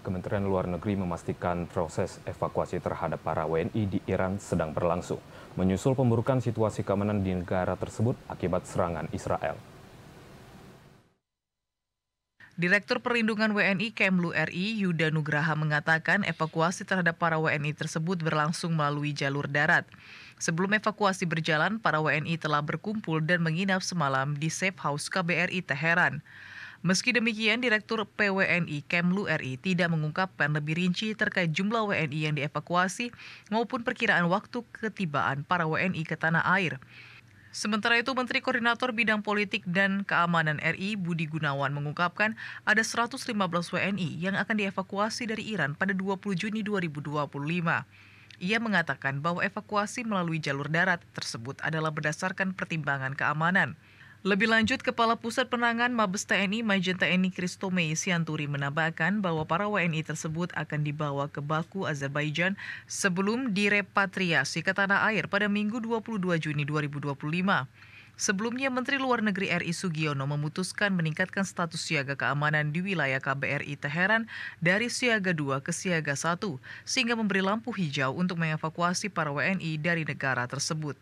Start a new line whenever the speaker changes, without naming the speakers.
Kementerian Luar Negeri memastikan proses evakuasi terhadap para WNI di Iran sedang berlangsung, menyusul pemburukan situasi keamanan di negara tersebut akibat serangan Israel.
Direktur Perlindungan WNI Kemlu RI Yuda Nugraha mengatakan evakuasi terhadap para WNI tersebut berlangsung melalui jalur darat. Sebelum evakuasi berjalan, para WNI telah berkumpul dan menginap semalam di Safe House KBRI Teheran. Meski demikian, Direktur PWNI Kemlu RI tidak mengungkapkan lebih rinci terkait jumlah WNI yang dievakuasi maupun perkiraan waktu ketibaan para WNI ke tanah air. Sementara itu, Menteri Koordinator Bidang Politik dan Keamanan RI Budi Gunawan mengungkapkan ada 115 WNI yang akan dievakuasi dari Iran pada 20 Juni 2025. Ia mengatakan bahwa evakuasi melalui jalur darat tersebut adalah berdasarkan pertimbangan keamanan. Lebih lanjut, Kepala Pusat Penanganan Mabes TNI Majen TNI Christomei Sianturi menambahkan bahwa para WNI tersebut akan dibawa ke Baku, Azerbaijan sebelum direpatriasi ke tanah air pada Minggu 22 Juni 2025. Sebelumnya, Menteri Luar Negeri RI Sugiono memutuskan meningkatkan status siaga keamanan di wilayah KBRI Teheran dari siaga 2 ke siaga 1, sehingga memberi lampu hijau untuk mengevakuasi para WNI dari negara tersebut.